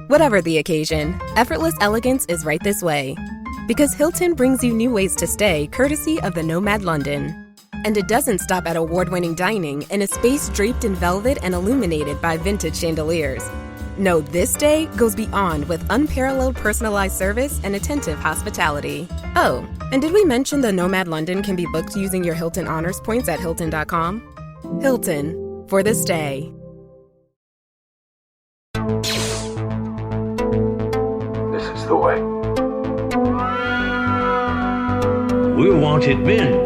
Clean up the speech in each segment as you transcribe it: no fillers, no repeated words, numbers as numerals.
Whatever the occasion, effortless elegance is right this way. Because Hilton brings you new ways to stay courtesy of the Nomad London. And it doesn't stop at award-winning dining in a space draped in velvet and illuminated by vintage chandeliers. No, this day goes beyond with unparalleled personalized service and attentive hospitality. Oh, and did we mention the Nomad London can be booked using your Hilton Honors points at Hilton.com? Hilton, for the stay. This is the way. We wanted men.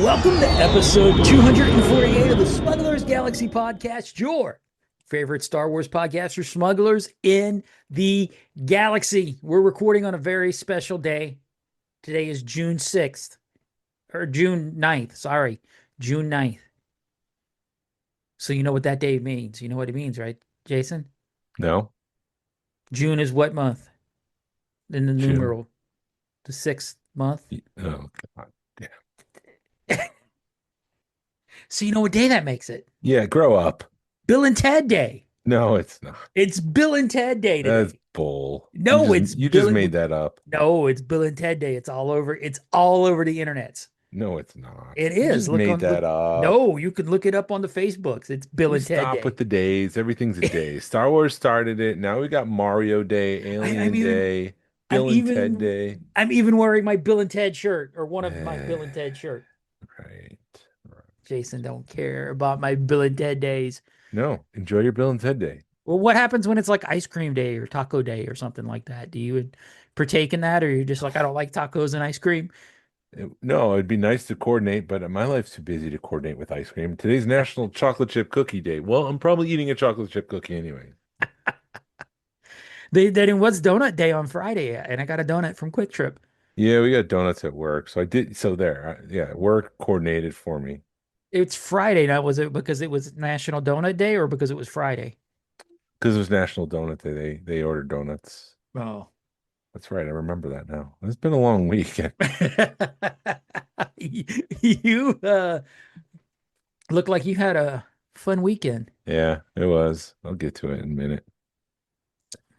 Welcome to episode 248 of the Smugglers Galaxy Podcast, your favorite Star Wars podcast for smugglers in the galaxy. We're recording on a very special day. Today is June 6th, or June 9th, sorry, June 9th. So you know what that day means. You know what it means, right, Jason? No. June is what month? In the June. numeral. The 6th month. Oh, God. So you know what day that makes it? Yeah, grow up. Bill and Ted Day. No, it's not. It's Bill and Ted Day today. That's bull. No, you just made that up. No, it's Bill and Ted Day. It's all over the internets. No, it's not. It You is. just made that up. No, you can look it up on the Facebooks. It's Bill and Ted Day. Stop with the days. Everything's a day. Star Wars started it. Now we got Mario Day, Alien Day, Bill and Ted Day. I'm even wearing my Bill and Ted shirt, or one of my Bill and Ted shirt. Right. Jason don't care about my Bill and Ted days. No, enjoy your Bill and Ted Day. Well, what happens when it's like ice cream day or taco day or something like that? Do you partake in that, or you're just like, I don't like tacos and ice cream? No, it'd be nice to coordinate, but my life's too busy to coordinate with ice cream. Today's National Chocolate Chip Cookie Day. Well, I'm probably eating a chocolate chip cookie anyway. Then it was donut day on Friday, and I got a donut from Quick Trip. Yeah, we got donuts at work. So I did. So there. Yeah, work coordinated for me. It's Friday now. Was it because it was National Donut Day or because it was Friday? Because it was National Donut Day. They ordered donuts. Oh. That's right. I remember that now. It's been a long week. You look like you had a fun weekend. Yeah, it was. I'll get to it in a minute.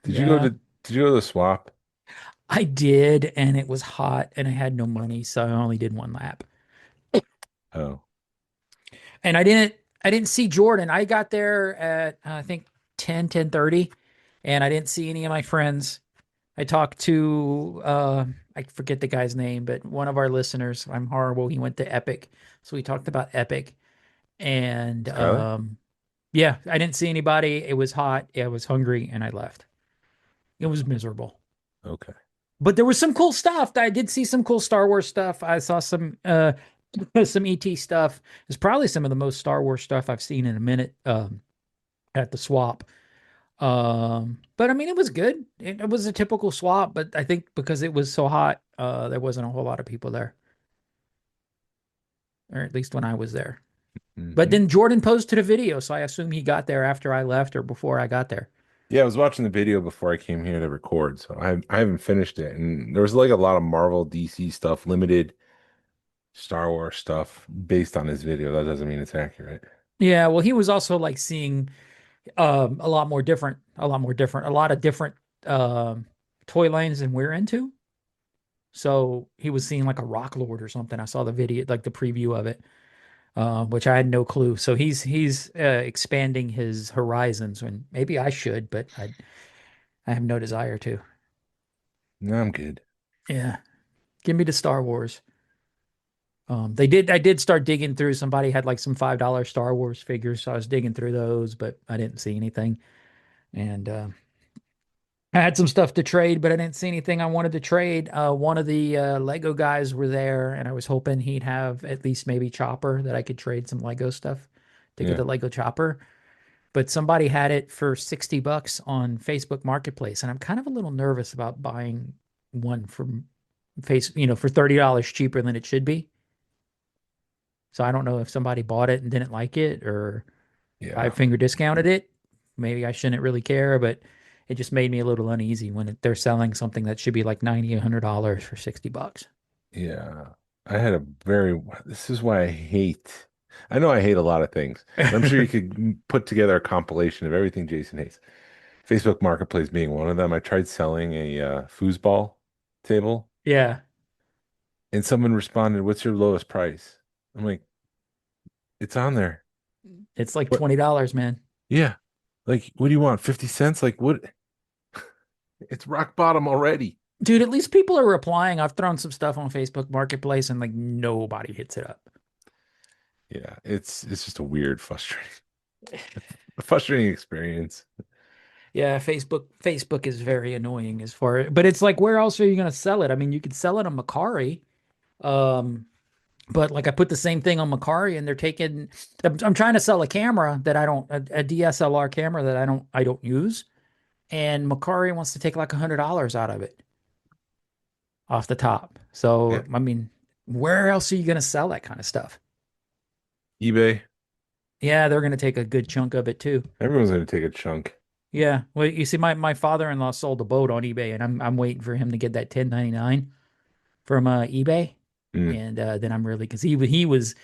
Did you go to the swap? I did, and it was hot, and I had no money, so I only did one lap. Oh. And I didn't see Jordan. I got there at I think 10:30, and I didn't see any of my friends. I talked to I forget the guy's name, but one of our listeners. I'm horrible. He went to Epic, so we talked about Epic, and yeah, I didn't see anybody. It was hot. I was hungry, and I left. It was miserable. Okay. But there was some cool stuff. I did see some cool Star Wars stuff. I saw some ET stuff. It's probably some of the most Star Wars stuff I've seen in a minute at the swap. But I mean, it was good. It was a typical swap, but I think because it was so hot, there wasn't a whole lot of people there. Or at least when I was there. Mm-hmm. But then Jordan posted a video, so I assume he got there after I left or before I got there. Yeah, I was watching the video before I came here to record, so I haven't finished it. And there was like a lot of Marvel, DC stuff, limited Star Wars stuff based on his video. That doesn't mean it's accurate. Yeah, well, he was also like seeing a lot of different toy lines than we're into. So he was seeing like a Rock Lord or something. I saw the video, like the preview of it, which I had no clue. So he's expanding his horizons, and maybe I should, but I have no desire to. No, I'm good. Yeah, give me the Star Wars. I did start digging through. Somebody had like some $5 Star Wars figures, so I was digging through those, but I didn't see anything. And I had some stuff to trade, but I didn't see anything I wanted to trade. One of the Lego guys were there, and I was hoping he'd have at least maybe Chopper that I could trade some Lego stuff to get the Lego Chopper. but somebody had it for $60 on Facebook Marketplace, and I'm kind of a little nervous about buying one from for $30 cheaper than it should be. So I don't know if somebody bought it and didn't like it or Yeah. 5 finger discounted it. Maybe I shouldn't really care, but it just made me a little uneasy when they're selling something that should be like 90, $100 for $60. Yeah. I had a very, this is why I know I hate a lot of things, but I'm sure you could put together a compilation of everything Jason hates. Facebook Marketplace being one of them. I tried selling a foosball table Yeah, and someone responded, "What's your lowest price?" I'm like, "It's on there." it's like What? $20, man. Yeah. Like, what do you want? 50 cents? Like, what? It's rock bottom already. Dude, at least people are replying. I've thrown some stuff on Facebook Marketplace and like nobody hits it up. Yeah, it's just a weird, frustrating experience. Yeah, Facebook is very annoying as far, but it's like where else are you going to sell it? I mean, you could sell it on Macari. Um, but like I put the same thing on Macari and they're taking I'm trying to sell a camera that I don't a DSLR camera that I don't use, and Macari wants to take like $100 out of it off the top. Yeah. So, I mean, where else are you going to sell that kind of stuff? eBay, Yeah, they're going to take a good chunk of it too. everyone's going to take a chunk. Yeah. Well, you see, my father-in-law sold a boat on eBay, and I'm waiting for him to get that 1099 from eBay, Mm, and then I'm really because he was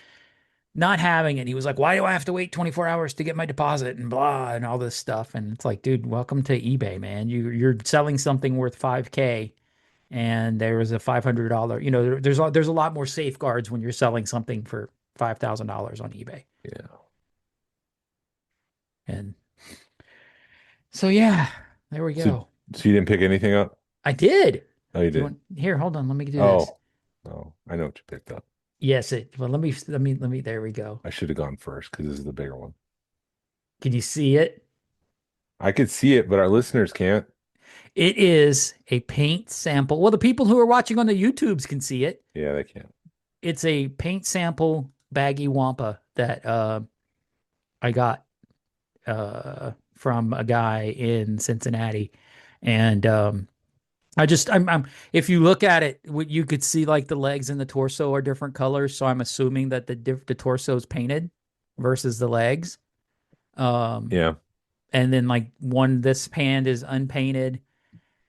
not having it. He was like, "Why do I have to wait 24 hours to get my deposit and blah and all this stuff?" And it's like, dude, welcome to eBay, man. You're selling something worth 5K, and there was a $500. There's a lot more safeguards when you're selling something for $5,000 on eBay, yeah. and so yeah, there we So, go. so you didn't pick anything up? I did. Oh, you Do you did. want here? Hold on. Let me do this. Oh, oh, I know what you picked up. Yes, it. Well, let me. There we go. I should have gone first because this is the bigger one. Can you see it? I could see it, but our listeners can't. It is a paint sample. Well, the people who are watching on the YouTubes can see it. Yeah, they can't. It's a paint sample baggy Wampa that I got from a guy in Cincinnati, and I'm if you look at it, you could see like the legs and the torso are different colors. So I'm assuming that the torso is painted versus the legs. Um, Yeah, and then like this hand is unpainted,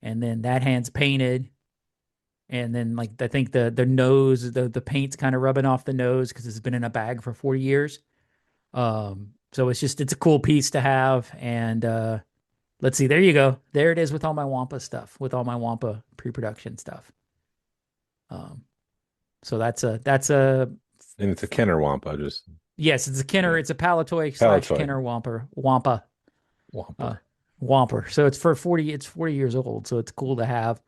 and then that hand's painted, and then like I think the nose, the paint's kind of rubbing off the nose because it's been in a bag for 40 years. So it's a cool piece to have, and let's see, there you go, there it is with all my Wampa stuff, with all my Wampa pre-production stuff. Um, so that's a and it's a Kenner Wampa, just yes, it's a Kenner, yeah. it's a Palatoy slash Palatoy Kenner Wampa. uh, Wampa. Whomper. So it's 40 years old. So it's cool to have.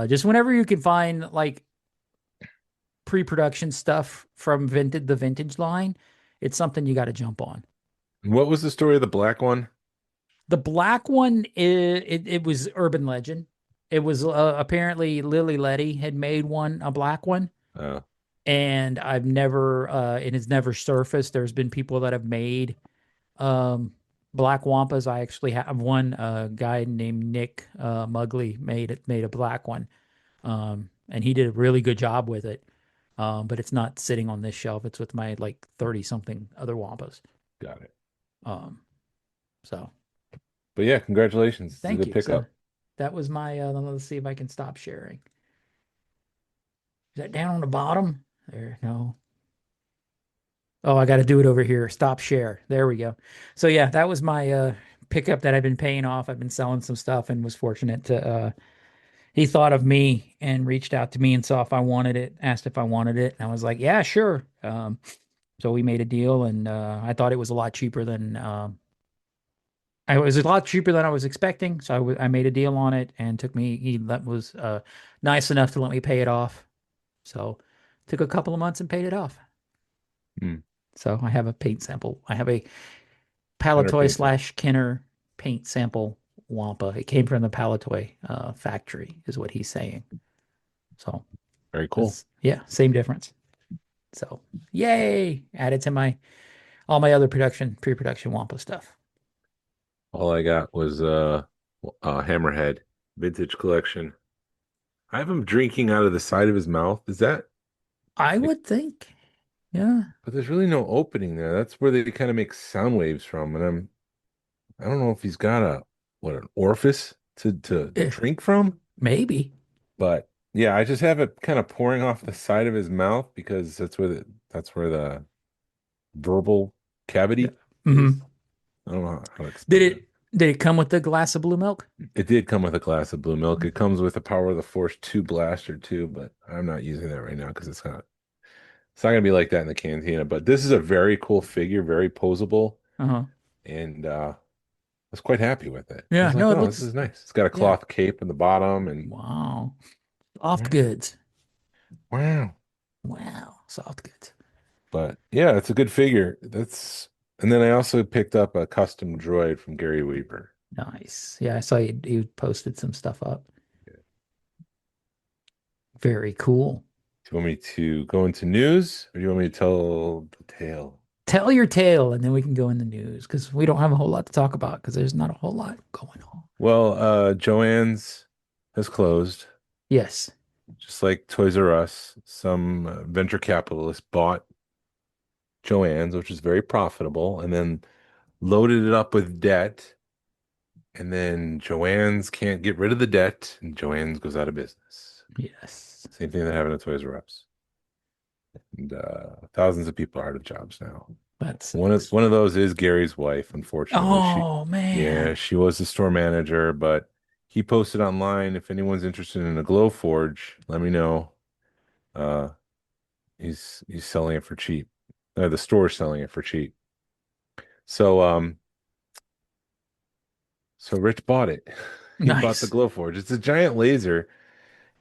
Just whenever you can find like pre-production stuff from the vintage line, it's something you got to jump on. What was the story of the black one? The black one, it was urban legend. It was apparently Lily Letty had made a black one, Oh, and it has never surfaced. There's been people that have made um, black Wampas. I actually have one guy named Nick Mugley made a black one, and he did a really good job with it. But it's not sitting on this shelf. It's with my like 30 something other Wampas. got it. Um, so But yeah, congratulations. It's a thank good you. So pickup. that was my. Let's see if I can stop sharing. Is that down on the bottom? There, no. Oh, I got to do it over here. Stop share. There we go. So yeah, that was my pickup that I've been paying off. I've been selling some stuff and was fortunate to he thought of me and reached out to me and saw if I wanted it, asked if I wanted it, and I was like, "Yeah, sure." So we made a deal, and I thought it was a lot cheaper than I was a lot cheaper than I was expecting. So I made a deal on it, and he that was nice enough to let me pay it off. So took a couple of months and paid it off. Hmm. So I have a paint sample. I have a Kenner Palatoy paint sample. slash Kenner paint sample Wampa. It came from the Palatoy factory, is what he's saying. So Very cool. yeah, same difference. So yay! Added to all my other pre-production Wampa stuff. All I got was Hammerhead vintage collection. I have him drinking out of the side of his mouth. Is that I like, would think. Yeah. but there's really no opening there. That's where they kind of make sound waves from. And I don't know if he's got an orifice to Eh, drink from, maybe. but yeah, I just have it kind of pouring off the side of his mouth because that's where the verbal Yeah. cavity is. Hmm. I don't know how to Did explain that. it come with the glass of blue milk? It did come with a glass of blue milk. It comes with a Power of the Force 2 blaster too, but I'm not using that right now because it's not gonna be like that in the cantina. But this is a very cool figure, very posable, Uh-huh. and I was quite happy with it. I Yeah, was like, no, it oh, this looks, is nice. It's got a yeah. cloth cape in the bottom, and Wow. Soft wow, goods. wow. Wow. Soft goods. But yeah, it's a good figure. And then I also picked up a custom droid from Gary Weaver. Nice. Yeah, I saw you posted some stuff up. Very cool. Do you want me to go into news, or do you want me to tell the tale? Tell your tale and then we can go in the news because we don't have a whole lot to talk about because there's not a whole lot going on. Well, Joann's has closed, Yes. just like Toys R Us. Some venture capitalists bought Joann's, which is very profitable, and then loaded it up with debt. And then Joann's can't get rid of the debt, and Joann's goes out of business. Yes. Same thing that happened to Toys R Us. And thousands of people are out of jobs now. That One of sucks. one of those is Gary's wife, unfortunately. Oh Yeah, man. she was the store manager, but he posted online, if anyone's interested in a Glowforge, let me know. Uh, he's selling it for cheap. The store's selling it for cheap. So so Rich bought it. He bought the Nice. Glowforge. It's a giant laser,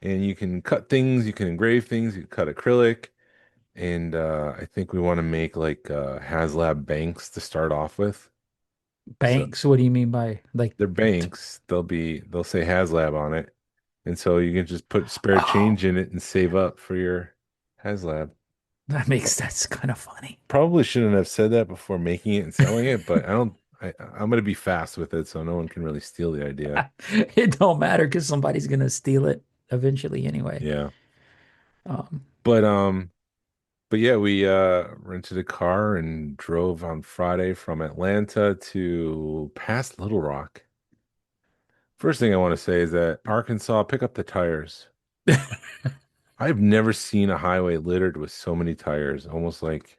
and you can cut things, you can engrave things, you can cut acrylic, and I think we want to make like HasLab banks to start off with. So Banks. What do you mean by like they're banks. They'll say HasLab on it. And so you can just put spare oh, change in it and save up for your HasLab. that's kind of funny. Probably shouldn't have said that before making it and selling it, but I'm gonna be fast with it so no one can really steal the idea. It don't matter because somebody's gonna steal it eventually anyway. Yeah. Um, But but yeah, we rented a car and drove on Friday from Atlanta to past Little Rock. First thing I want to say is that Arkansas, pick up the tires. I've never seen a highway littered with so many tires. Almost like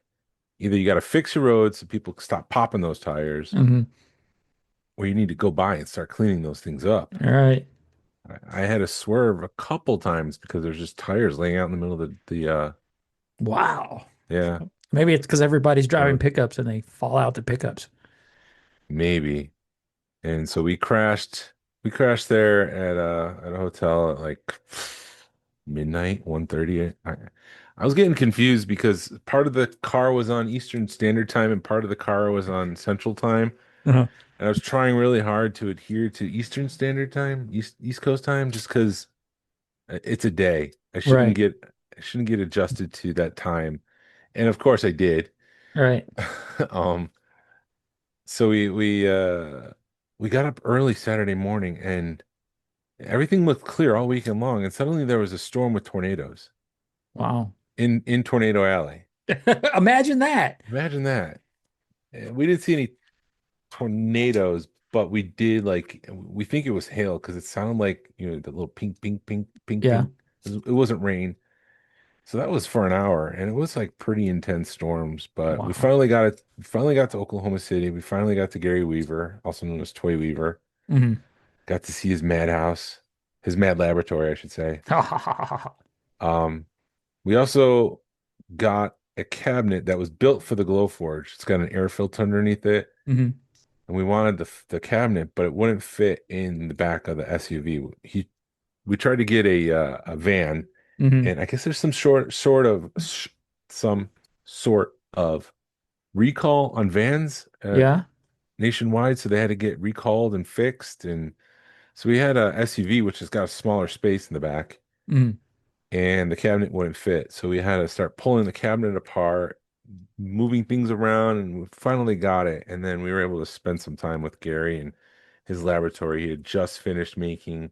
either you got to fix your roads so people stop popping those tires, mhm. or you need to go by and start cleaning those things up. All right. I had to swerve a couple times because there's just tires laying out in the middle of the Wow. yeah, Maybe it's because everybody's driving road. pickups and they fall out the pickups. Maybe. And so we crashed there at a hotel at like midnight, 1:30. I was getting confused because part of the car was on Eastern Standard Time and part of the car was on Central Time. Uh-huh. And I was trying really hard to adhere to Eastern Standard Time, East Coast time, just because it's a day. Right. I shouldn't get adjusted to that time. And of course I did. Right. Um, so we got up early Saturday morning and everything looked clear all weekend long, and suddenly there was a storm with tornadoes Wow. in Tornado Alley. Imagine that. Imagine that. We didn't see any tornadoes, but we did like we think it was hail because it sounded like the little pink, pink, pink, pink, Yeah. pink. It wasn't rain, so that was for an hour, and it was like pretty intense storms. But we Wow. finally got it. We finally got to Oklahoma City. We finally got to Gary Weaver, also known as Toy Weaver. Hmm. Got to see his madhouse, his mad laboratory, I should say. Um, we also got a cabinet that was built for the Glowforge. It's got an air filter underneath it, Hmm. and we wanted the cabinet, but it wouldn't fit in the back of the SUV. We tried to get a van, Hmm. and I guess there's some sort of recall on vans Yeah. nationwide, so they had to get recalled and fixed, and so we had a SUV which has got a smaller space in the back. Hmm. And the cabinet wouldn't fit. So we had to start pulling the cabinet apart, moving things around, and we finally got it. And then we were able to spend some time with Gary and his laboratory. He had just finished making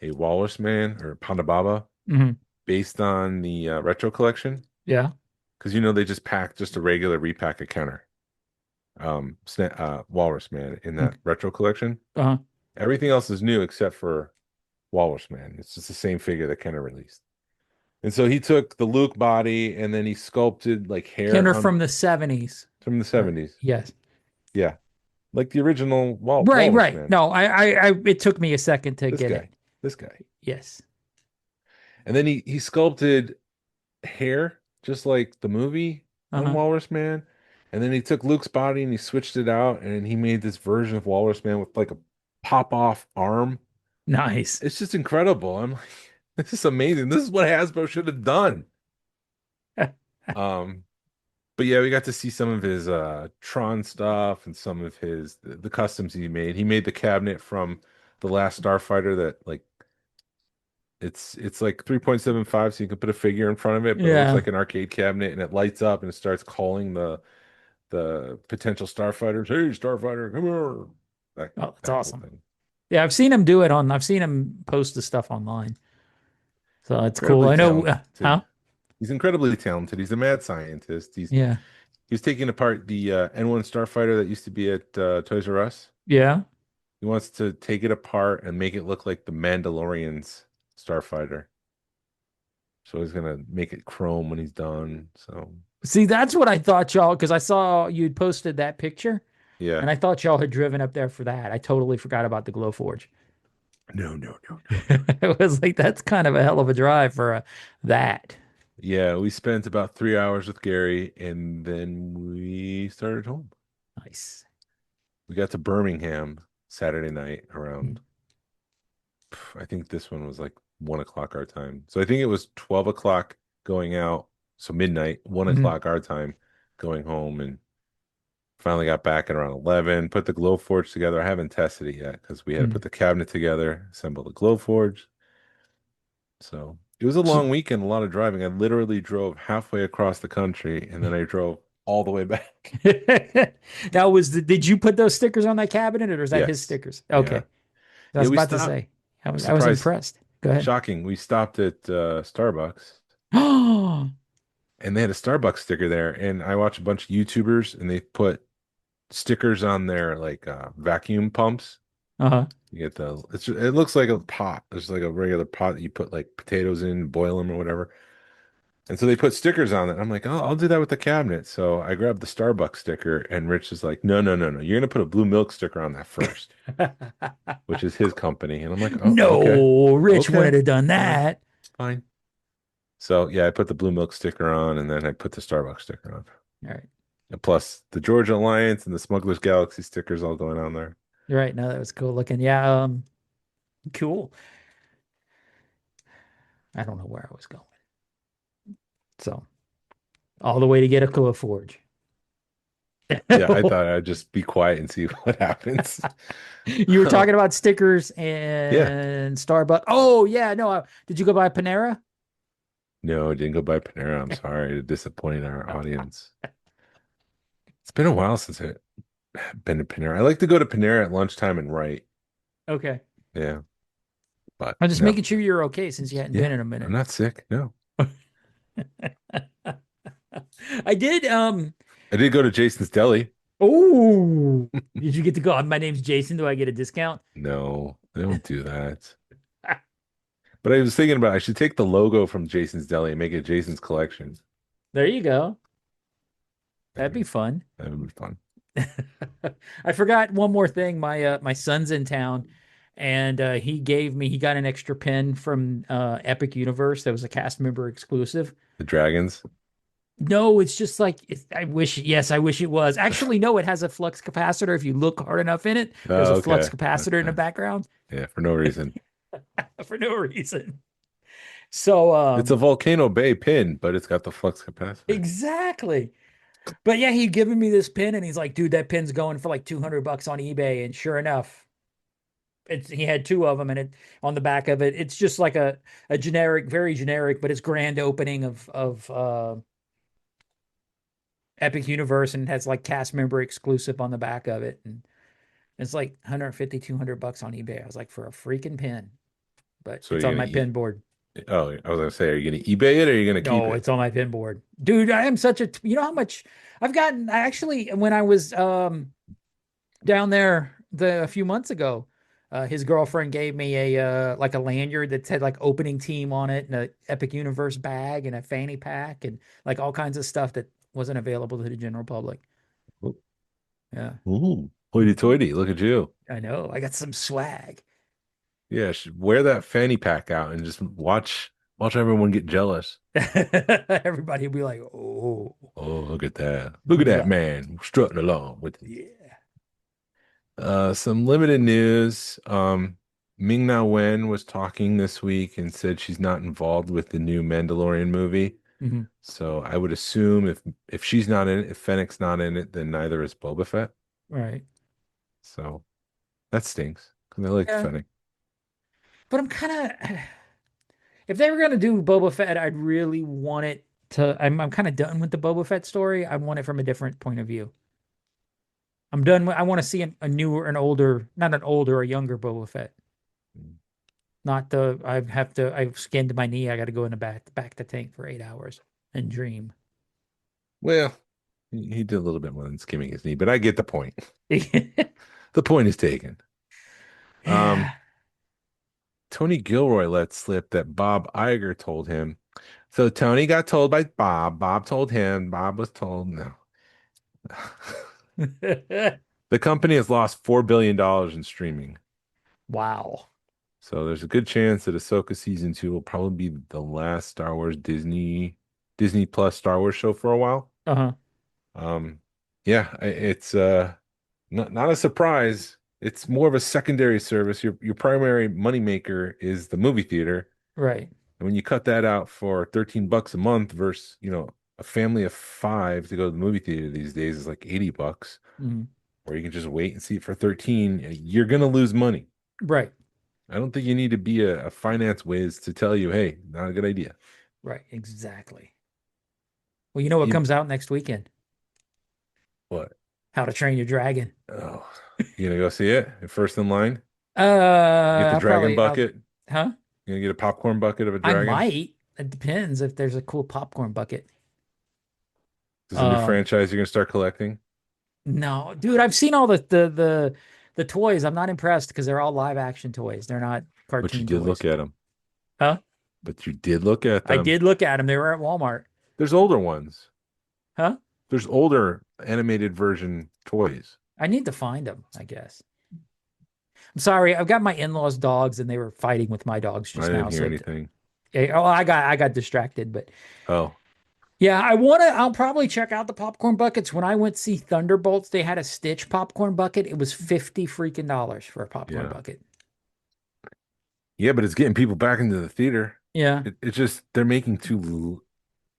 a Walrus Man or Panda Baba Hmm. based on the retro collection. Yeah. Because they just packed just a regular repack of Kenner, Walrus Man in that retro collection. Uh-huh. Everything else is new except for Walrus Man. It's just the same figure that Kenner released. And so he took the Luke body and then he sculpted like hair Kenner on from the 70s. from the 70s. Yes. Yeah. Like the original Right, Walrus right. Man. No, it took me a second to This get it. guy. This guy. Yes. And then he sculpted hair just like the movie on Uh-huh. Walrus Man. And then he took Luke's body and he switched it out and he made this version of Walrus Man with like a pop off arm. Nice. It's just incredible. I'm like, this is amazing. This is what Hasbro should have done. Um, but yeah, we got to see some of his Tron stuff and some of his the customs he made. He made the cabinet from the last Starfighter that like it's like 3.75, so you can put a figure in front of it, but it looks Yeah. like an arcade cabinet and it lights up and it starts calling the potential starfighters, hey starfighter, come here. Oh, that's That whole awesome. thing. Yeah, I've seen him post the stuff online. So it's cool. Incredibly I know, talented. huh? He's incredibly talented. He's a mad scientist. Yeah. He's taking apart the N1 starfighter that used to be at Toys R Us. Yeah. He wants to take it apart and make it look like the Mandalorian's starfighter. So he's gonna make it chrome when he's done. So See, that's what I thought y'all, because I saw you'd posted that picture yeah. and I thought y'all had driven up there for that. I totally forgot about the Glowforge. No, no, no. It was like, that's kind of a hell of a drive for that. Yeah, we spent about 3 hours with Gary and then we started home. Nice. We got to Birmingham Saturday night around, I think this one was like 1 o'clock our time. So I think it was 12 o'clock going out. So midnight, one Mhm. o'clock our time going home. And finally got back at around 11, put the Glowforge together. I haven't tested it yet because we had to put Mhm. the cabinet together, assemble the Glowforge. So it was a long weekend, a lot of driving. I literally drove halfway across the country and then I drove all the way back. Now, did you put those stickers on that cabinet or is that his Yes. stickers? Yeah. Okay. I Yeah, was we about to stopped. say, I was Surprise. impressed. Go ahead. Shocking. We stopped at Starbucks Oh, and they had a Starbucks sticker there. And I watch a bunch of YouTubers and they put stickers on their like vacuum pumps. uh-huh. You get it looks like a pot. It's like a regular pot that you put like potatoes in, boil them or whatever. And so they put stickers on it. I'm like, oh, I'll do that with the cabinet. So I grabbed the Starbucks sticker, and Rich is like, no, no, no, no. You're gonna put a blue milk sticker on that first, which is his company. And I'm like, oh, okay, No, Rich okay, wouldn't have done fine, that. fine. So yeah, I put the blue milk sticker on, and then I put the Starbucks sticker on. All right. And plus the Georgia Alliance and the Smugglers Galaxy stickers all going on there. You're right. No, that was cool looking. Yeah, cool. I don't know where I was going. So all the way to get a Glowforge. Yeah, I thought I'd just be quiet and see what happens. You were talking about stickers Yeah. and Starbucks. Oh, yeah. No, did you go by Panera? No, I didn't go by Panera. I'm sorry to disappoint our audience. It's been a while since I've been to Panera. I like to go to Panera at lunchtime and write. Okay. Yeah, but I'm just no. making sure you're okay since you hadn't been Yeah, in a I'm minute. not sick. No. I did. I did go to Jason's Deli. Oh, did you get to go? My name's Jason. Do I get a discount? No, they don't do that. But I was thinking about I should take the logo from Jason's Deli and make it Jason's collection. There you go. That'd That'd be fun. be fun. I forgot one more thing. My son's in town, and he got an extra pin from Epic Universe that was a cast member exclusive. The dragons. No, it's just like yes, I wish it was. Actually, no, it has a flux capacitor. If you look hard enough in it, there's Oh, a flux okay. capacitor in the background Yeah, for no reason. for no reason. So It's a Volcano Bay pin, but it's got the flux capacitor. exactly. But yeah, he'd given me this pin and he's like, dude, that pin's going for like $200 on eBay. And sure enough, he had two of them and it on the back of it, it's just like a generic, very generic, but it's grand opening of Epic Universe and has like cast member exclusive on the back of it. And It's like 150, $200 on eBay. I was like, for a freaking pin, but So it's you're on gonna my eat? pin board. Oh, I was gonna say, are you gonna eBay it or are you gonna keep No, it? it's on my pin board. Dude, I am such a, you know how much I've gotten, I actually, when I was down there a few months ago, his girlfriend gave me a like a lanyard that said like opening team on it and a Epic Universe bag and a fanny pack and like all kinds of stuff that wasn't available to the general public. Yeah. Ooh, Mhm. hoity-toity! Look at you. I know. I got some swag. Yeah, wear that fanny pack out and just watch everyone get jealous. Everybody will be like, "Oh, Oh, look at that! Look at that yeah, man strutting along with his yeah." some limited news. Ming Na Wen was talking this week and said she's not involved with the new Mandalorian movie. Mhm. So I would assume if she's not in it, if Fennec's not in it, then neither is Boba Fett. Right. So that stinks because I like Yeah. Fennec. But I'm kind of, if they were going to do Boba Fett, I'd really want it to, I'm kind of done with the Boba Fett story. I want it from a different point of view. I'm done with, I want to see a newer, an older, not an older, a younger Boba Fett. Not the, I've skinned my knee. I got to go in the back the tank for 8 hours and dream. Well, he did a little bit more than skimming his knee, but I get the point. The point is taken. Um, Yeah. Tony Gilroy let slip that Bob Iger told him. So Tony got told by Bob. Bob told him. Bob was told no. The company has lost $4 billion in streaming. Wow. So there's a good chance that Ahsoka season 2 will probably be the last Star Wars Disney Plus Star Wars show for a while. Uh-huh. Um, yeah, it's not a surprise. It's more of a secondary service. Your primary moneymaker is the movie theater. Right. And when you cut that out for $13 a month versus, a family of five to go to the movie theater these days is like $80, Mhm. or you can just wait and see it for 13, you're gonna lose money. Right. I don't think you need to be a finance whiz to tell you, hey, not a good idea. Right. Exactly. Well, you know what You, comes out next weekend? what? How to Train Your Dragon. Oh, you gonna go see it? First in line? Get the I'll dragon probably, I'll, bucket. huh? You gonna get a popcorn bucket of a I dragon? might. It depends if there's a cool popcorn bucket. Is a new Um, franchise you're gonna start collecting? no, dude, I've seen all the toys. I'm not impressed because they're all live action toys. They're not But you cartoon did toys. look at them. Huh? But you did look at I them. did look at them. They were at Walmart. There's older ones. Huh? There's older animated version toys. I need to find them, I guess. I'm sorry. I've got my in-laws' dogs and they were fighting with my dogs I just didn't now. hear So, anything. I got distracted, but Oh, yeah, I'll probably check out the popcorn buckets. When I went to see Thunderbolts, they had a Stitch popcorn bucket. It was 50 freaking dollars for a popcorn yeah. bucket. Yeah, but it's getting people back into the theater. Yeah. It's just they're making too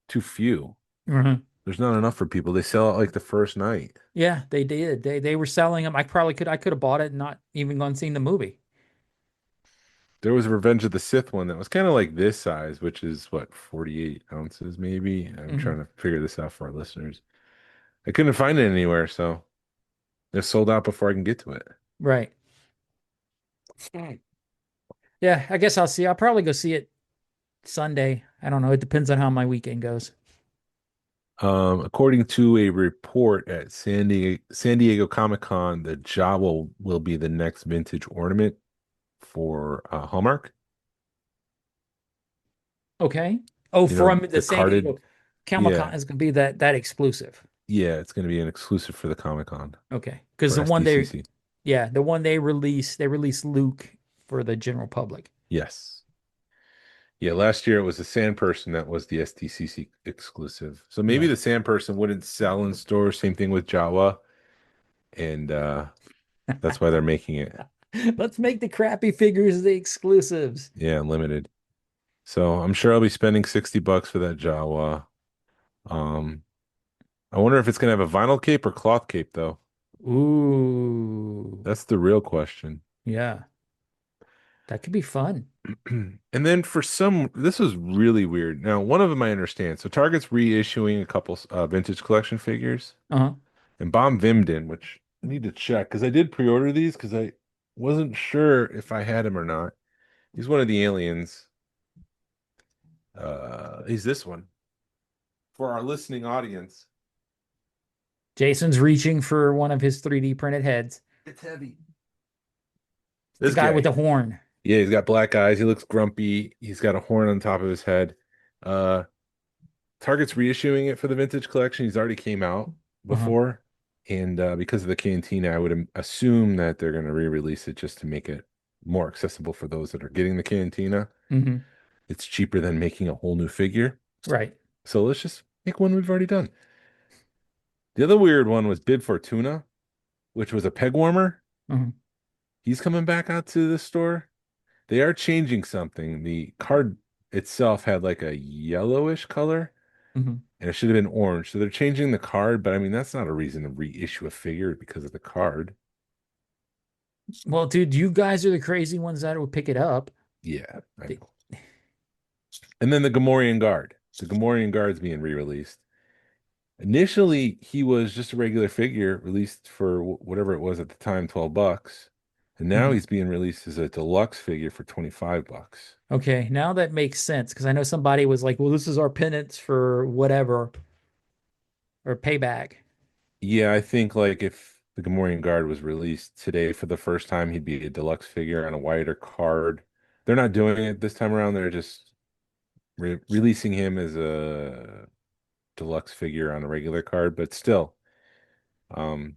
few. Mhm. There's not enough for people. They sell it like the first night. Yeah, they did. They were selling them. I could have bought it and not even gone seen the movie. There was a Revenge of the Sith one that was kind of like this size, which is what, 48 ounces maybe. I'm Mhm. trying to figure this out for our listeners. I couldn't find it anywhere, so they're sold out before I can get to it. Right. Yeah, I guess I'll see. I'll probably go see it Sunday. I don't know. It depends on how my weekend goes. According to a report at San Diego Comic-Con, the Jawa will be the next vintage ornament for Hallmark. Okay. Oh, from the The San carded. Diego Comic Con Yeah, is going to be that exclusive. yeah, it's going to be an exclusive for the Comic-Con Okay. Because for SDCC. the one they released Luke for the general public. Yes. Yeah, last year it was the Sand Person that was the SDCC exclusive. So maybe Yeah. the Sand Person wouldn't sell in stores. Same thing with Jawa, and that's why they're making it, Let's make the crappy figures the exclusives. yeah, limited. So I'm sure I'll be spending $60 for that Jawa. Um, I wonder if it's gonna have a vinyl cape or cloth cape though. Ooh. That's the real question. Yeah. That could be fun. And then this was really weird. Now, one of them I understand. So Target's reissuing a couple vintage collection figures, Uh-huh. and Bomb Vimden, which I need to check because I did pre-order these because I wasn't sure if I had him or not. He's one of the aliens. He's this one for our listening audience. Jason's reaching for one of his 3D printed heads. It's heavy. The This guy with guy. the horn. Yeah, he's got black eyes. He looks grumpy. He's got a horn on top of his head. Uh, Target's reissuing it for the vintage collection. He's already came out Uh-huh. before, and because of the cantina, I would assume that they're going to re-release it just to make it more accessible for those that are getting the cantina. Hmm. It's cheaper than making a whole new figure. Right. So let's just make one we've already done. The other weird one was Bib Fortuna, which was a peg warmer. Hmm. He's coming back out to the store. They are changing something. The card itself had like a yellowish color Hmm. and it should have been orange. So they're changing the card, but I mean, that's not a reason to reissue a figure because of the card. Well, dude, you guys are the crazy ones that would pick it up. Yeah, I They- know. And then the Gamorrean Guard. The Gamorrean Guard's being re-released. Initially, he was just a regular figure released for whatever it was at the time, $12. And now Mhm. he's being released as a deluxe figure for $25. Okay, now that makes sense because I know somebody was like, well, this is our penance for whatever or payback. Yeah, I think like if the Gamorrean Guard was released today for the first time, he'd be a deluxe figure on a wider card. They're not doing it this time around. They're just releasing him as a deluxe figure on a regular card, but still, um,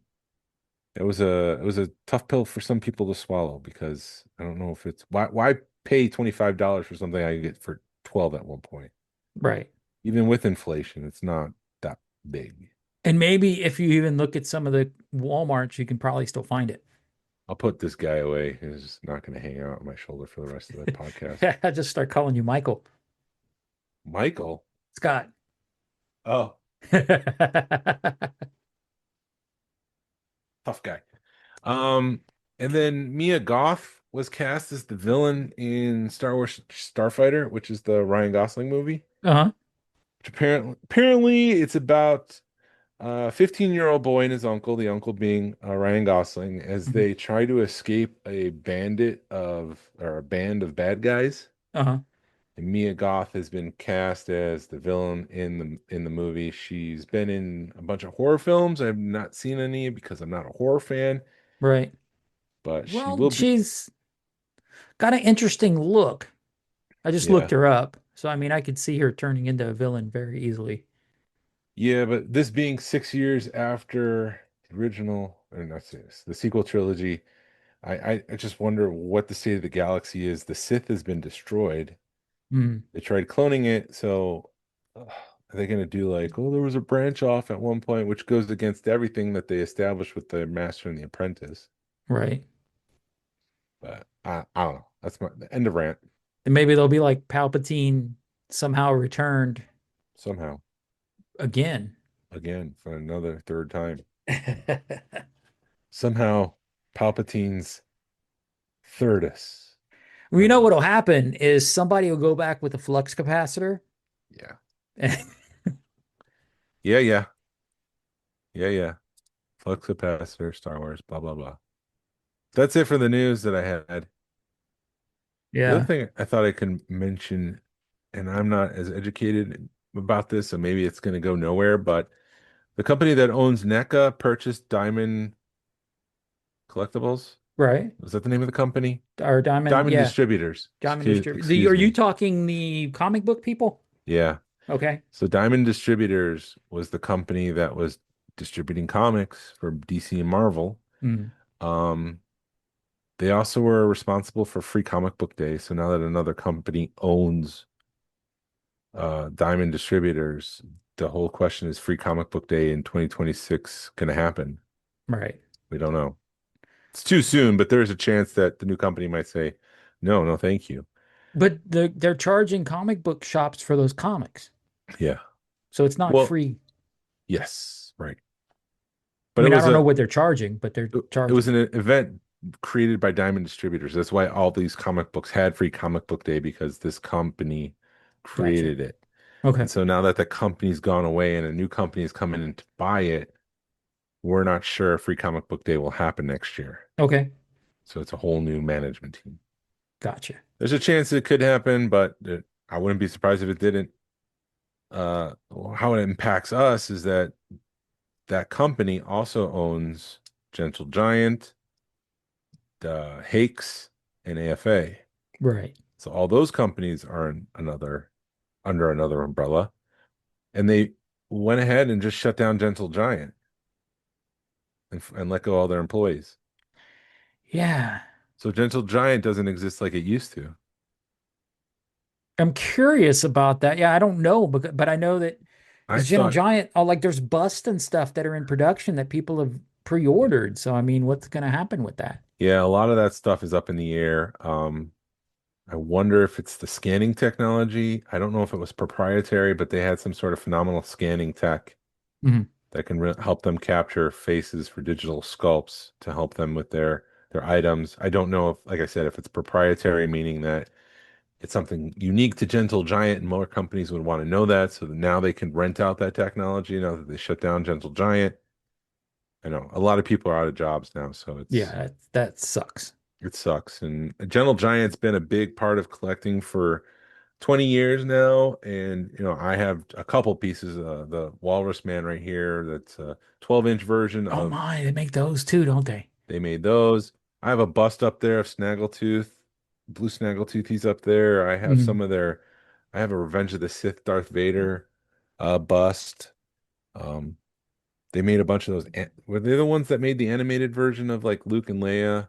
it was a tough pill for some people to swallow because I don't know if it's why pay $25 for something I could get for 12 at one point. Right. Even with inflation, it's not that big. And maybe if you even look at some of the Walmarts, you can probably still find it. I'll put this guy away. He's not going to hang out on my shoulder for the rest of the podcast. I just start calling you Michael. Michael. Scott. Oh, tough guy. Um, and then Mia Goth was cast as the villain in Star Wars Starfighter, which is the Ryan Gosling movie. Uh-huh. Which apparently it's about a 15-year-old boy and his uncle, the uncle being Ryan Gosling, as Mhm. they try to escape a band of bad guys. Uh-huh. And Mia Goth has been cast as the villain in the movie. She's been in a bunch of horror films. I've not seen any because I'm not a horror fan, Right. but she Well, will be. she's got an interesting look. I just looked Yeah. her up. So, I mean, I could see her turning into a villain very easily. Yeah, but this being 6 years after the original, or not six, the sequel trilogy, I just wonder what the state of the galaxy is. The Sith has been destroyed. Hmm. They tried cloning it, so are they going to do like, oh, there was a branch off at one point, which goes against everything that they established with the Master and the Apprentice? Right. But I don't know. That's the end of rant. And maybe they'll be like Palpatine somehow returned Somehow, again. again, for another third time. Somehow, Palpatine's thirdus. Well, you know what'll happen is somebody will go back with a flux capacitor. Yeah. And Yeah, yeah. Yeah, yeah. Flux capacitor, Star Wars, blah, blah, blah. That's it for the news that I had. The other yeah, thing I thought I could mention, and I'm not as educated about this, so maybe it's going to go nowhere, but the company that owns NECA purchased Diamond Collectibles. right. Was that the name of the company? Or Diamond, Diamond yeah, Distributors. Diamond Distributor. Excuse Are you me. talking the comic book people? Yeah. Okay. So Diamond Distributors was the company that was distributing comics for DC and Marvel. Mm, Um, they also were responsible for Free Comic Book Day. So now that another company owns Diamond Distributors, the whole question is Free Comic Book Day in 2026 going to happen? right. We don't know. It's too soon, but there's a chance that the new company might say, no, no, thank you. But they're charging comic book shops for those comics. Yeah. So it's not Well, free. yes, right. I But mean, I don't know what they're charging, but they're it was charging. an event created by Diamond Distributors. That's why all these comic books had Free Comic Book Day because this company Gotcha. created it. Okay. And so now that the company's gone away and a new company is coming in to buy it, we're not sure if Free Comic Book Day will happen next year. Okay. So it's a whole new management team. Gotcha. There's a chance it could happen, but I wouldn't be surprised if it didn't. How it impacts us is that that company also owns Gentle Giant, Hakes, and AFA. Right. So all those companies are in another under another umbrella, and they went ahead and just shut down Gentle Giant and let go all their employees. Yeah. So Gentle Giant doesn't exist like it used to. I'm curious about that. Yeah, I don't know, but I know that I because Gentle thought, Giant, oh, like there's busts and stuff that are in production that people have pre-ordered. So I mean, what's going to happen with that? yeah, a lot of that stuff is up in the air. I wonder if it's the scanning technology. I don't know if it was proprietary, but they had some sort of phenomenal scanning tech Mhm. that can help them capture faces for digital sculpts to help them with their items. I don't know if, like I said, if it's proprietary, meaning that it's something unique to Gentle Giant, and more companies would want to know that, so that now they can rent out that technology now that they shut down Gentle Giant. I know a lot of people are out of jobs now, so Yeah, that sucks. it sucks. And Gentle Giant's been a big part of collecting for 20 years now, and I have a couple pieces. The Walrus Man right here, that's a 12-inch version Oh of. my, they make those too, don't they? They made those. I have a bust up there of Snaggletooth, Blue Snaggletooth. He's up there. I have Mhm. some of their. I have a Revenge of the Sith Darth Vader bust. Um, they made a bunch of those. Were they the ones that made the animated version of like Luke and Leia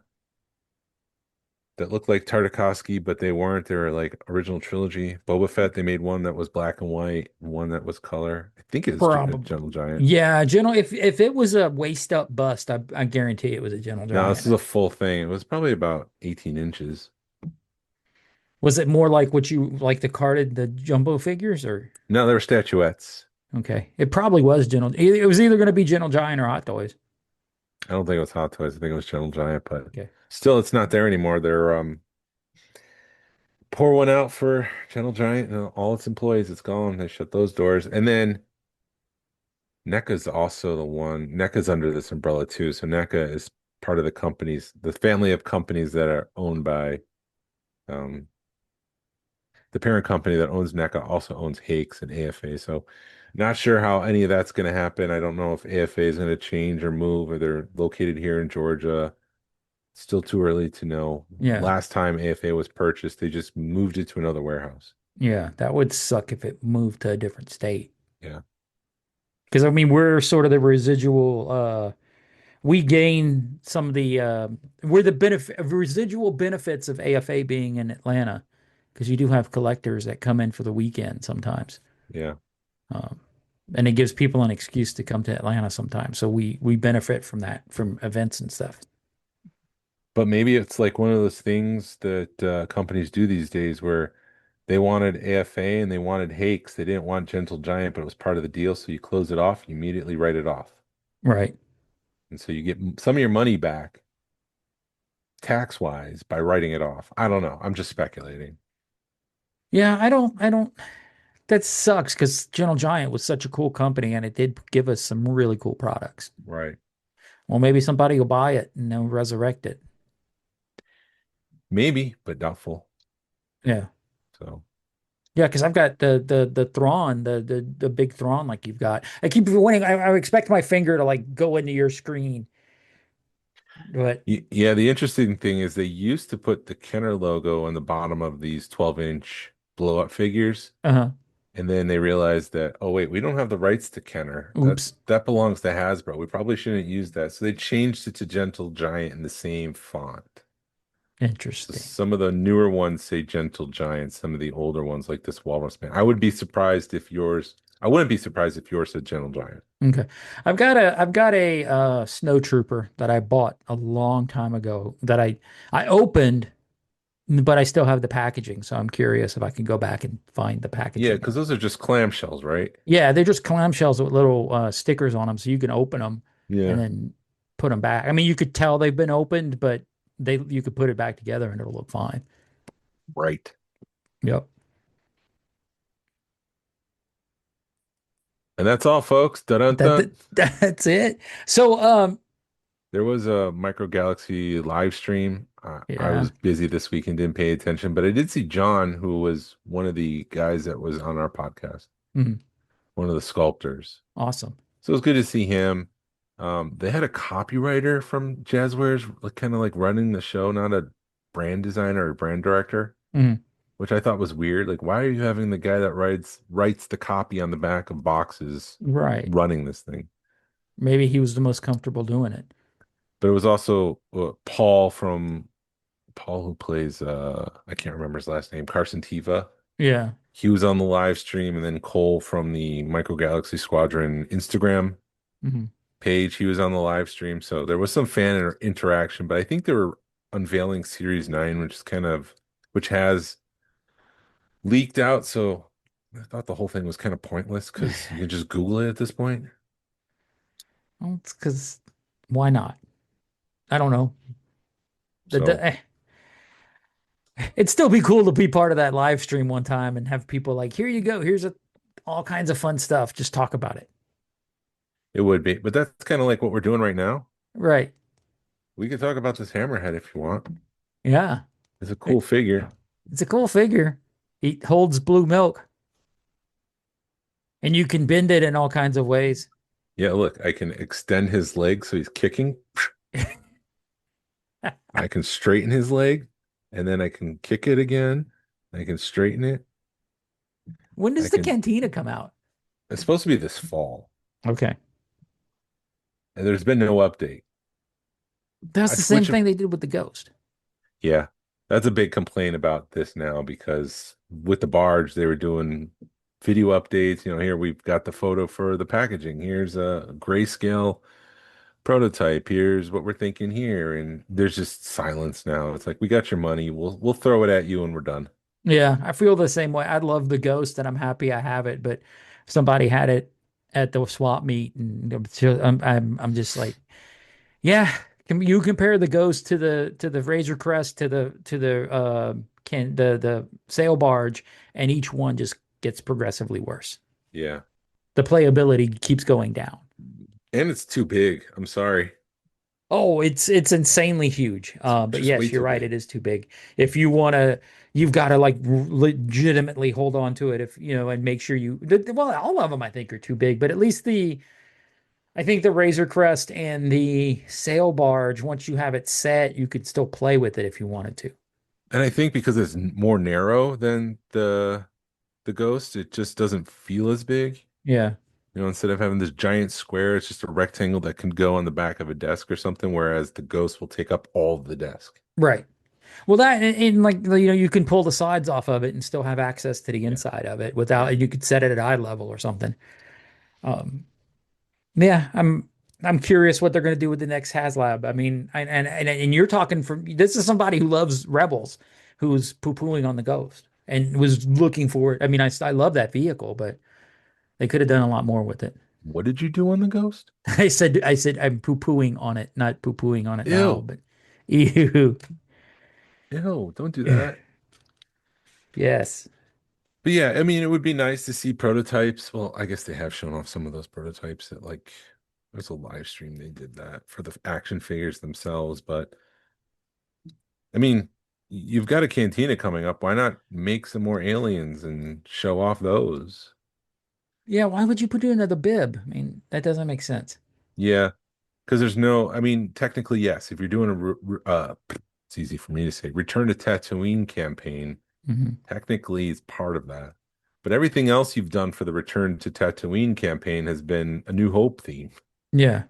that looked like Tartakovsky, but they weren't? They were like original trilogy. Boba Fett, they made one that was black and white, one that was color. I think it's Probably. Gentle Giant. Yeah, Gentle. If it was a waist up bust, I guarantee it was a Gentle No, this is Giant. a full thing. It was probably about 18 inches. Was it more like what you like the carded the jumbo figures or No, they were statuettes. okay? It probably was Gentle. It was either going to be Gentle Giant or Hot Toys. I don't think it was Hot Toys. I think it was Gentle Giant, but Okay. still, it's not there anymore. They're pour one out for Gentle Giant and all its employees. It's gone. They shut those doors, and then NECA's also the one. NECA's under this umbrella too. So NECA is part of the family of companies that are owned by um, the parent company that owns NECA also owns Hakes and AFA. So not sure how any of that's going to happen. I don't know if AFA is going to change or move, or they're located here in Georgia. Still too early to know. Yeah. Last time AFA was purchased, they just moved it to another warehouse. Yeah, that would suck if it moved to a different state. Yeah. Because I mean, we're sort of the residual. We gain some of the we're the residual benefits of AFA being in Atlanta, because you do have collectors that come in for the weekend sometimes, Yeah. um, and it gives people an excuse to come to Atlanta sometimes. So we benefit from that from events and stuff. But maybe it's like one of those things that companies do these days where they wanted AFA and they wanted Hakes. They didn't want Gentle Giant, but it was part of the deal. So you close it off, you immediately write it off. Right. And so you get some of your money back tax wise by writing it off. I don't know. I'm just speculating. Yeah, I don't. That sucks because Gentle Giant was such a cool company and it did give us some really cool products. Right. Well, maybe somebody will buy it and they'll resurrect it. Maybe, but doubtful. Yeah. So Yeah, because I've got the Thrawn, the big Thrawn like you've got. I keep winning. I expect my finger to like go into your screen, but Yeah, the interesting thing is they used to put the Kenner logo on the bottom of these 12-inch blow up figures. uh-huh. And then they realized that, oh wait, we don't have the rights to Kenner. Oops. That belongs to Hasbro. We probably shouldn't use that. So they changed it to Gentle Giant in the same font. So Interesting. some of the newer ones say Gentle Giant, some of the older ones like this Walrus Man. I wouldn't be surprised if yours said Gentle Giant. Okay. I've got a snow trooper that I bought a long time ago that I opened, but I still have the packaging, so I'm curious if I can go back and find the Yeah, packaging. because those are just clamshells, right? Yeah, they're just clamshells with little stickers on them, so you can open them and Yeah, then put them back. I mean, you could tell they've been opened, but you could put it back together and it'll look fine. right. Yep. And that's all, folks. Dun-dun-dun. That's it. So, There was a Micro Galaxy live stream. I yeah, was busy this week and didn't pay attention, but I did see John, who was one of the guys that was on our podcast, mhm, one of the sculptors. awesome. So it was good to see him. They had a copywriter from Jazzwares, like kind of like running the show, not a brand designer or brand director, Mhm, which I thought was weird. Like, why are you having the guy that writes the copy on the back of boxes right. running this thing? Maybe he was the most comfortable doing it. But it was also Paul who plays I can't remember his last name, Carson Teva. Yeah. He was on the live stream, and then Cole from the Micro Galaxy Squadron Instagram Mhm. page, he was on the live stream. So there was some interaction, but I think they were unveiling Series 9, which has leaked out. So I thought the whole thing was kind of pointless because you can just Google it at this point. Well, it's because why not? I don't know. So It'd still be cool to be part of that live stream one time and have people like, here you go. All kinds of fun stuff. Just talk about it. it would be, but that's kind of like what we're doing right now. Right. We could talk about this hammerhead if you want. Yeah. It's a cool It- figure. It's a cool figure. He holds blue milk and you can bend it in all kinds of ways. Yeah, look, I can extend his leg so he's kicking. I can straighten his leg and then I can kick it again. I can straighten it. When I does the can, cantina come out? it's supposed to be this fall, Okay. and there's been no update. That's I the same switch him. thing they did with the ghost. Yeah, that's a big complaint about this now because with the barge, they were doing video updates. Here we've got the photo for the packaging. Here's a grayscale prototype. Here's what we're thinking here, and there's just silence now. It's like we got your money. We'll throw it at you, and we're done. Yeah, I feel the same way. I love the ghost and I'm happy I have it, but if somebody had it at the swap meet and I'm just like, yeah, you compare the ghost to the Razor Crest to the can the sail barge and each one just gets progressively worse. Yeah, The playability keeps going down. and it's too big. I'm sorry. Oh, it's insanely huge. But Just way yes, you're too right. big. It is too big. If you want to, you've got to like legitimately hold on to it. If you know, and make sure well, all of them I think are too big. But at least I think the Razor Crest and the sail barge, once you have it set, you could still play with it if you wanted to. And I think because it's more narrow than the Ghost, it just doesn't feel as big. Yeah. Instead of having this giant square, it's just a rectangle that can go on the back of a desk or something, whereas the Ghost will take up all of the desk. Right. Well, that and like you can pull the sides off of it and still have access to the Yeah. inside of it Yeah. without. You could set it at eye level or something. Um, Yeah, I'm curious what they're going to do with the next HasLab. I mean, and you're talking from this is somebody who loves Rebels, who's poo-pooing on the Ghost and was looking for it. I mean, I love that vehicle, but they could have done a lot more with it. What did you do on the Ghost? I said I'm poo-pooing on it, not poo-pooing on it now, Ew. but ew. Ew, don't do that. Yes. But yeah, I mean, it would be nice to see prototypes. Well, I guess they have shown off some of those prototypes that there's a live stream they did that for the action figures themselves. But I mean, you've got a cantina coming up. Why not make some more aliens and show off those? Yeah, why would you put it another bib? I mean, that doesn't make sense. Yeah, because I mean, technically, yes, if you're doing it's easy for me to say, Return to Tatooine campaign, Hmm. technically is part of that. But everything else you've done for the Return to Tatooine campaign has been a New Hope theme. Yeah.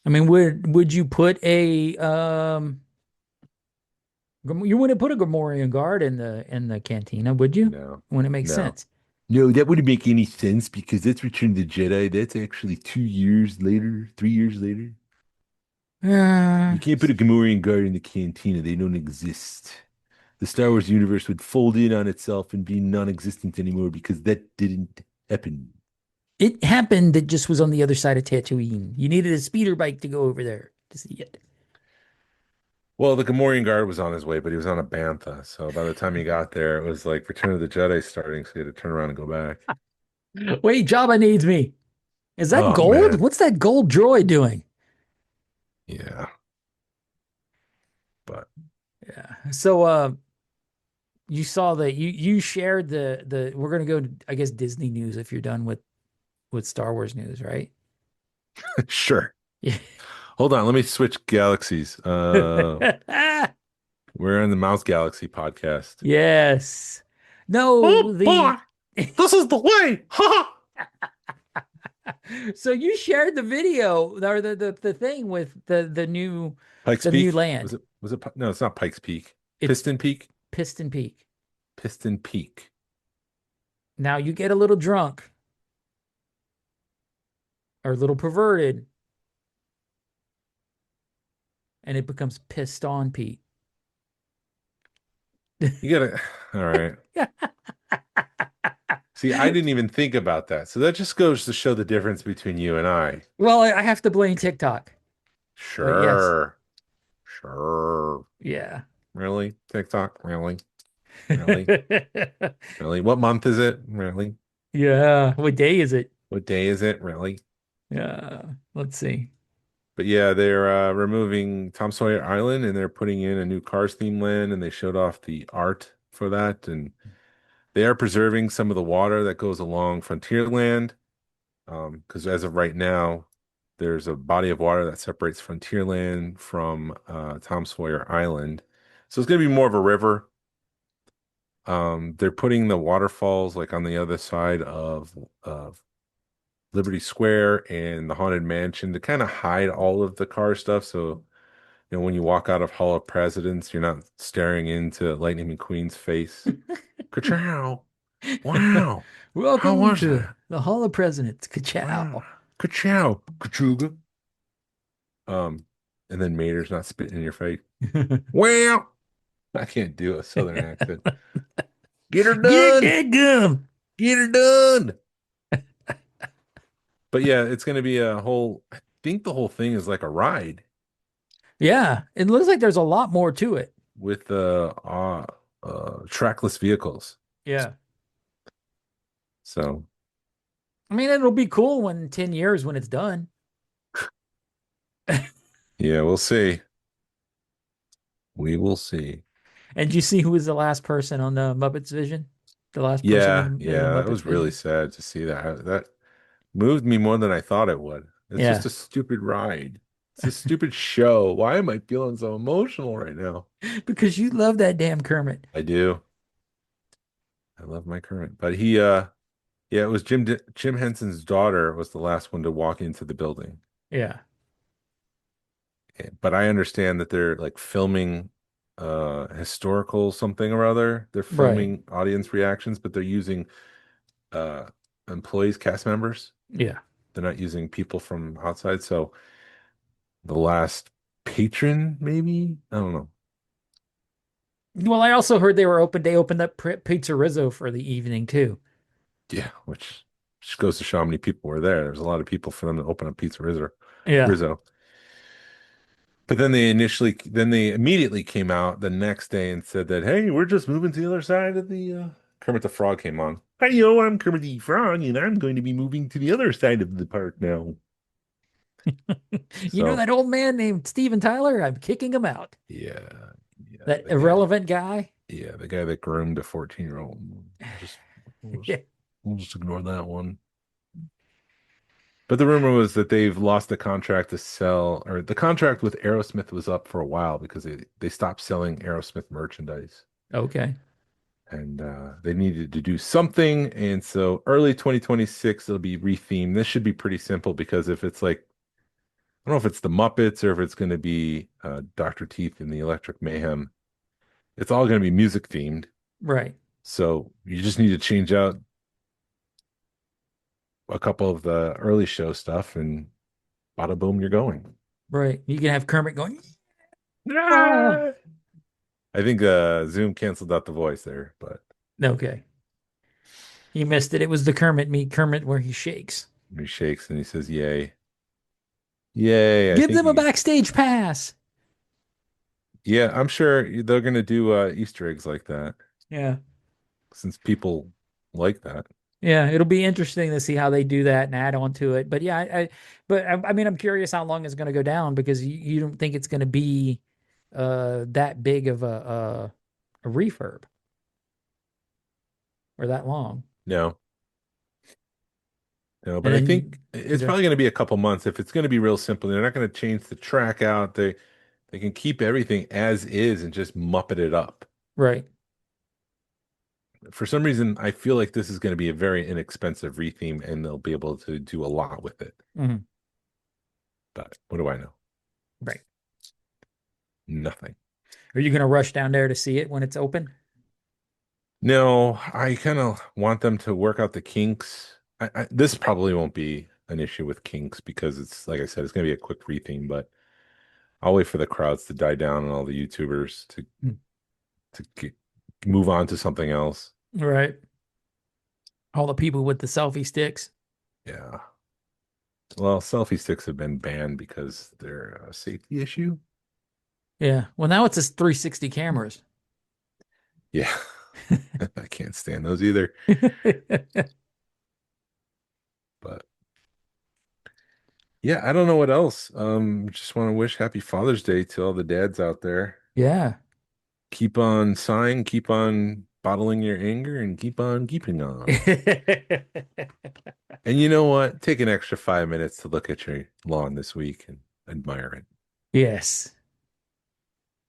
I mean, would you put a you wouldn't put a Gamorrean guard in the cantina, would you? No, Wouldn't it make no. sense? No, that wouldn't make any sense because that's Return of the Jedi. That's actually 2 years later, 3 years later. Uh, You can't put a Gamorrean guard in the cantina. They don't exist. The Star Wars universe would fold in on itself and be non-existent anymore because that didn't happen. it happened. It just was on the other side of Tatooine. You needed a speeder bike to go over there to see it. Well, the Gamorrean guard was on his way, but he was on a bantha. So by the time he got there, it was like Return of the Jedi starting, so he had to turn around and go back. Wait, Jabba needs me. Is that Oh gold? man. What's that gold droid doing? Yeah. But Yeah. So you saw that you shared the we're gonna go to, I guess, Disney news if you're done with Star Wars news, right? sure. Yeah. Hold on, let me switch galaxies. We're in the Mouse Galaxy podcast. Yes. No, Oh boy, the this is the way. Ha! so you shared the video or the thing with Pikes the new Peak. land. No, it's not Pikes Peak. It's Piston Peak. Piston Peak. Piston Peak. Now you get a little drunk or a little perverted and it becomes pissed on Pete. You gotta all right. See, I didn't even think about that. So that just goes to show the difference between you and I. Well, I have to blame TikTok. But yes. Sure. Sure. Yeah. Really? TikTok? Really? Really? Really? What month is it? Really? Yeah. What day is it? What day is it? Really? Yeah. Let's see. But yeah, they're removing Tom Sawyer Island and they're putting in a new Cars theme land and they showed off the art for that. And they are preserving some of the water that goes along Frontierland. Because as of right now, there's a body of water that separates Frontierland from Tom Sawyer Island. So it's going to be more of a river. They're putting the waterfalls like on the other side of Liberty Square and the Haunted Mansion to kind of hide all of the car stuff. So, when you walk out of Hall of Presidents, you're not staring into Lightning McQueen's face. Ka-chow. Wow. How Welcome was to that? the Hall of Presidents. Wow. Ka-chow. Ka-chow. Kachuga. And then Mater's not spitting in your face. Well, I can't do a southern accent. Get her Get done. that gum. Get her done. But yeah, it's going to be a whole, I think the whole thing is like a ride Yeah. It looks like there's a lot more to it. with trackless vehicles. Yeah. So I mean, it'll be cool when 10 years when it's done. yeah, we'll see. We will see. And you see who was the last person on the Muppets Vision? The last person Yeah, in the yeah, it Muppets was really Vision? sad to see that. That moved me more than I thought it would. It's just Yeah. a stupid ride. It's a stupid show. Why am I feeling so emotional right now? Because you love that damn Kermit. I do. I love my current, but yeah, it was Jim Henson's daughter was the last one to walk into the building. Yeah. But I understand that they're like filming historical something or other. They're Right. filming audience reactions, but they're using uh employees, cast members. Yeah. They're not using people from outside. So the last patron, maybe? I don't know. Well, I also heard they opened up Pizza Rizzo for the evening too. Yeah, which just goes to show how many people were there. There's a lot of people for them to open up Pizza Rizzo. Yeah. Rizzo. But then they immediately came out the next day and said that, hey, we're just moving to the other side of the Kermit the Frog came on. Hi, yo, I'm Kermit the Frog, and I'm going to be moving to the other side of the park now. You know So, that old man named Steven Tyler? I'm kicking him out. yeah, yeah, That the guy, irrelevant guy. yeah, the guy that groomed a 14-year-old. Just, we'll just, Yeah. we'll just ignore that one. But the rumor was that they've lost the contract to sell, or the contract with Aerosmith was up for a while because they stopped selling Aerosmith merchandise. Okay. And they needed to do something. And so early 2026, it'll be rethemed. This should be pretty simple because if it's like, I don't know if it's the Muppets or if it's going to be Dr. Teeth and the Electric Mayhem, it's all going to be music themed. Right. So you just need to change out a couple of the early show stuff and bada boom, you're going. Right. You can have Kermit going. Ah! Ah! I think Zoom canceled out the voice there, but Okay. He missed it. It was the Kermit meet Kermit where he shakes. he shakes and he says, yay. Yay. I Give think them a backstage pass. yeah, I'm sure they're gonna do Easter eggs like that Yeah. since people like that. Yeah, it'll be interesting to see how they do that and add on to it. But yeah, I mean, I'm curious how long it's going to go down because you don't think it's going to be that big of a refurb or that long. No, no, And but I think then it's okay. probably going to be a couple months. If it's going to be real simple, they're not going to change the track out. They can keep everything as is and just muppet it up. Right. For some reason, I feel like this is going to be a very inexpensive retheme, and they'll be able to do a lot with it. Mhm. But what do I know? Right. Nothing. Are you going to rush down there to see it when it's open? No, I kind of want them to work out the kinks. This probably won't be an issue with kinks because it's like I said, it's going to be a quick retheme, but I'll wait for the crowds to die down and all the YouTubers Mm. to move on to something else. Right. All the people with the selfie sticks. Yeah. Well, selfie sticks have been banned because they're a safety issue. Yeah. Well, now it's just 360 cameras. Yeah. I can't stand those either. But yeah, I don't know what else. Just want to wish happy Father's Day to all the dads out there. Yeah. Keep on sighing, keep on bottling your anger, and keep on keeping on. And you know what? Take an extra 5 minutes to look at your lawn this week and admire it. Yes.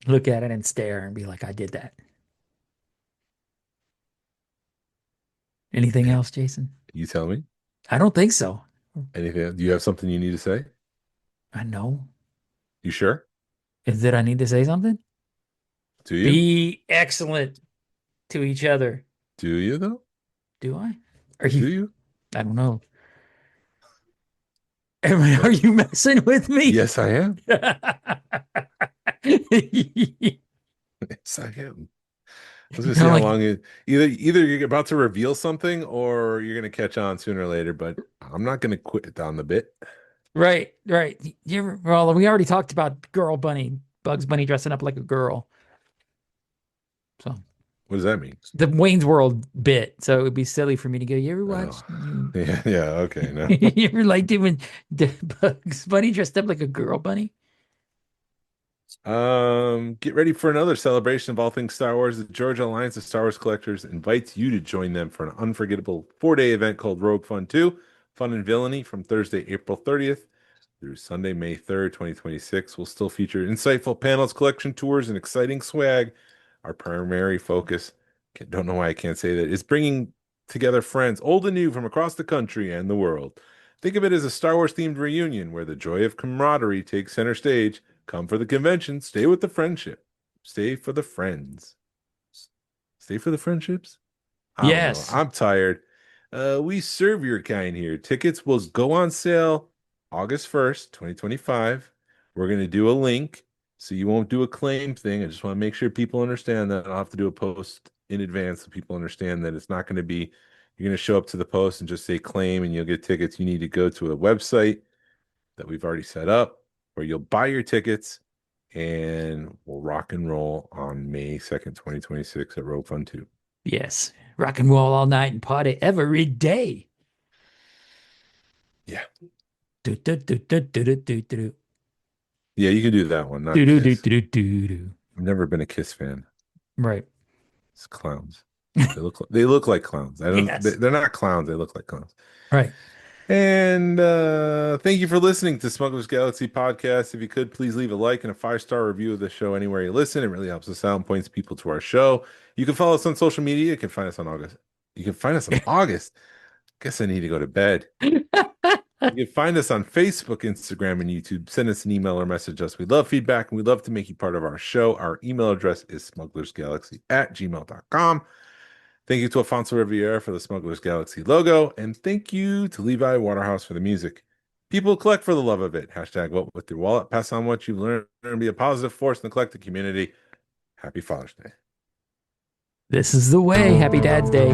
Look at it and stare and be like, I did that. Anything else, Jason? You tell me. I don't think so. Anything? Do you have something you need to say? I know. You sure? Is that I need to say something? Do you? Be excellent to each other. Do you though? Do I? Are Do you? you? I don't know. Are you messing with me? Yes, I am. Yes, I am. I was gonna see I'm how like, long it either you're about to reveal something or you're gonna catch on sooner or later, but I'm not gonna quit down the bit. right, right. Well, we already talked about girl bunny, Bugs Bunny dressing up like a girl. So What does that mean? the Wayne's World bit. So it would be silly for me to go, you ever Oh, watch, yeah, yeah, okay, no. you ever liked it when the Bugs Bunny dressed up like a girl bunny? Get ready for another celebration of all things Star Wars. The Georgia Alliance of Star Wars Collectors invites you to join them for an unforgettable 4-day event called Rogue Fun 2, Fun and Villainy from Thursday, April 30th through Sunday, May 3rd, 2026. Will still feature insightful panels, collection tours, and exciting swag. Our primary focus, don't know why I can't say that, is bringing together friends, old and new, from across the country and the world. Think of it as a Star Wars themed reunion where the joy of camaraderie takes center stage. Come for the convention, stay with the friendship, stay for the friends, stay for the friendships. I don't know. Yes. I'm tired. We serve your kind here. Tickets will go on sale August 1st, 2025. We're going to do a link so you won't do a claim thing. I just want to make sure people understand that. I'll have to do a post in advance so people understand that it's not going to be, you're going to show up to the post and just say claim and you'll get tickets. You need to go to a website that we've already set up where you'll buy your tickets and we'll rock and roll on May 2nd, 2026 at Rogue Fun 2. Yes. Rock and roll all night and party every day. Yeah. Do, do, do, do, do, do, do, do. Yeah, you can do that one, Do, not do, do, Kiss. do, do, do. I've never been a Kiss fan. Right. It's clowns. They look like clowns. I don't Yes. they're not clowns, they look like clowns. Right. And thank you for listening to Smuggler's Galaxy podcast. If you could please leave a like and a 5-star review of the show anywhere you listen. It really helps us out and points people to our show. You can follow us on social media. You can find us on August. You can find us on August. Guess I need to go to bed. You can find us on Facebook, Instagram, and YouTube. Send us an email or message us. We love feedback and we'd love to make you part of our show. Our email address is smugglersgalaxy@gmail.com. Thank you to Afonso Riviera for the Smugglers Galaxy logo. And thank you to Levi Waterhouse for the music. People collect for the love of it. Hashtag vote with your wallet. Pass on what you've learned and be a positive force in the collective community. Happy Father's Day. This is the way. Happy Dad's Day.